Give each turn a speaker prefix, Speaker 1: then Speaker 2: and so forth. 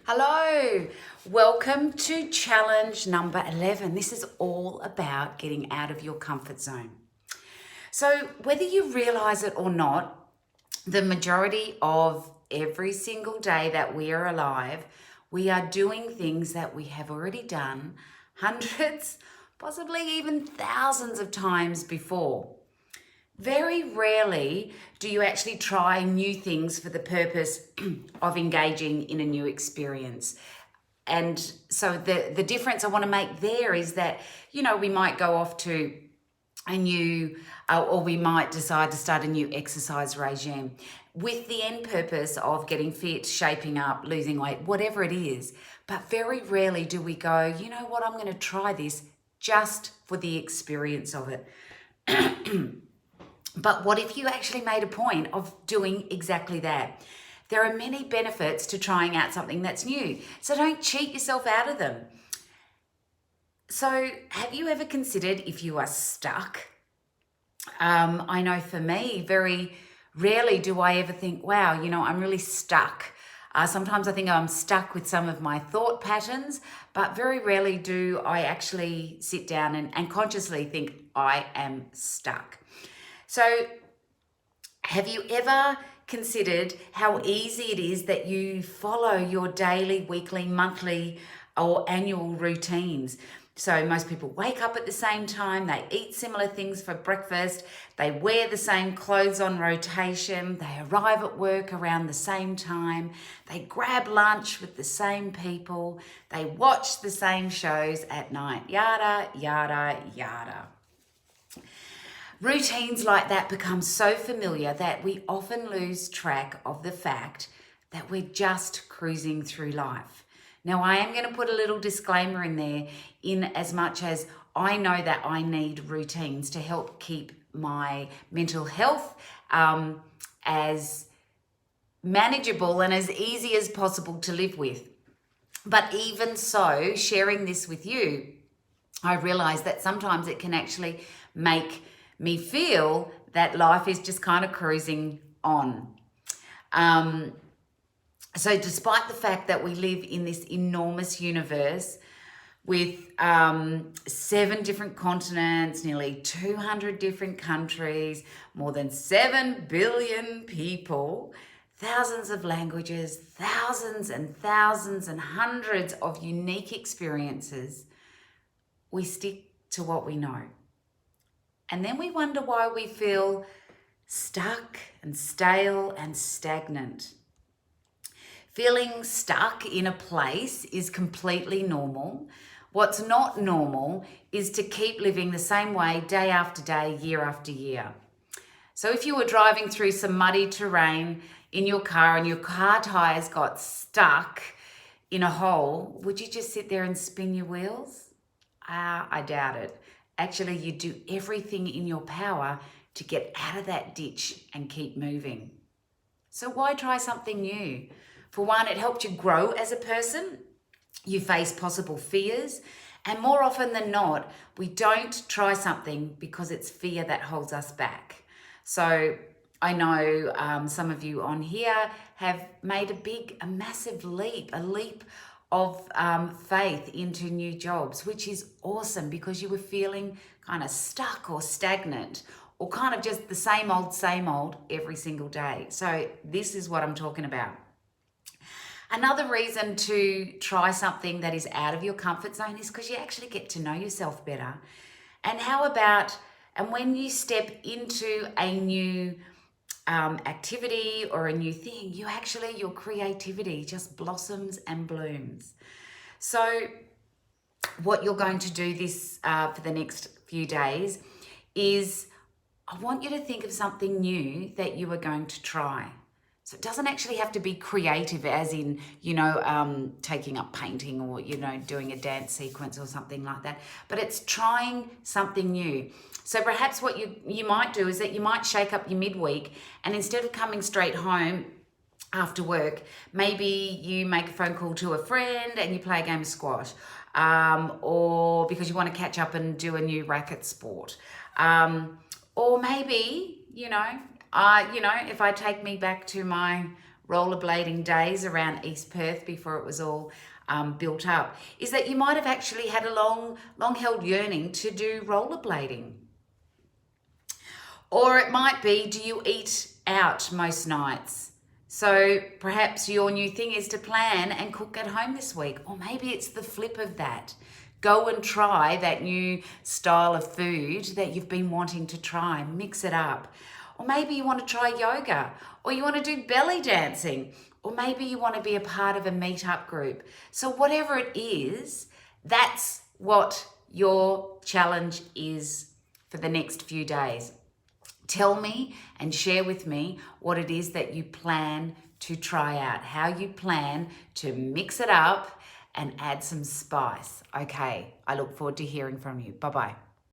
Speaker 1: Hello, welcome to challenge number 11. This is all about getting out of your comfort zone. So, whether you realize it or not, the majority of every single day that we are alive, we are doing things that we have already done hundreds, possibly even thousands of times before. Very rarely do you actually try new things for the purpose of engaging in a new experience. And so the difference I want to make there is that, we might go off to a new, or we might decide to start a new exercise regime with the end purpose of getting fit, shaping up, losing weight, whatever it is. But very rarely do we go, you know what, I'm going to try this just for the experience of it. But what if you actually made a point of doing exactly that? There are many benefits to trying out something that's new, so don't cheat yourself out of them. So, have you ever considered if you are stuck? I know for me, very rarely do I ever think, wow, I'm really stuck. Sometimes I think I'm stuck with some of my thought patterns, but very rarely do I actually sit down and consciously think I am stuck. So, have you ever considered how easy it is that you follow your daily, weekly, monthly, or annual routines? So, most people wake up at the same time, they eat similar things for breakfast, they wear the same clothes on rotation, they arrive at work around the same time, they grab lunch with the same people, they watch the same shows at night, yada, yada, yada. Routines like that become so familiar that we often lose track of the fact that we're just cruising through life. Now, I am going to put a little disclaimer in there, in as much as I know that I need routines to help keep my mental health as manageable and as easy as possible to live with. But even so, sharing this with you, I realize that sometimes it can actually make me feel that life is just kind of cruising on. So despite the fact that we live in this enormous universe with 7 different continents, nearly 200 different countries, more than 7 billion people, thousands of languages, thousands and thousands and hundreds of unique experiences, we stick to what we know. And then we wonder why we feel stuck and stale and stagnant. Feeling stuck in a place is completely normal. What's not normal is to keep living the same way day after day, year after year. So if you were driving through some muddy terrain in your car and your car tires got stuck in a hole, would you just sit there and spin your wheels? I doubt it. Actually, you do everything in your power to get out of that ditch and keep moving. So why try something new? For one, it helped you grow as a person. You face possible fears. And more often than not, we don't try something because it's fear that holds us back. So I know some of you on here have made a massive leap, a leap of faith into new jobs, which is awesome because you were feeling kind of stuck or stagnant or kind of just the same old every single day. So this is what I'm talking about. Another reason to try something that is out of your comfort zone is because you actually get to know yourself better. And when you step into a new activity or a new thing, your creativity just blossoms and blooms. So what you're going to do this for the next few days is I want you to think of something new that you are going to try. So it doesn't actually have to be creative as in, taking up painting or, doing a dance sequence or something like that. But it's trying something new. So perhaps what you might do is that you might shake up your midweek and instead of coming straight home after work, maybe you make a phone call to a friend and you play a game of squash, or because you want to catch up and do a new racket sport. Or maybe, if I take me back to my rollerblading days around East Perth before it was all built up, is that you might have actually had a long held yearning to do rollerblading. Or it might be, do you eat out most nights? So perhaps your new thing is to plan and cook at home this week. Or maybe it's the flip of that. Go and try that new style of food that you've been wanting to try. Mix it up. Or maybe you want to try yoga, or you want to do belly dancing, or maybe you want to be a part of a meetup group. So whatever it is, that's what your challenge is for the next few days. Tell me and share with me what it is that you plan to try out, how you plan to mix it up and add some spice. Okay, I look forward to hearing from you. Bye-bye.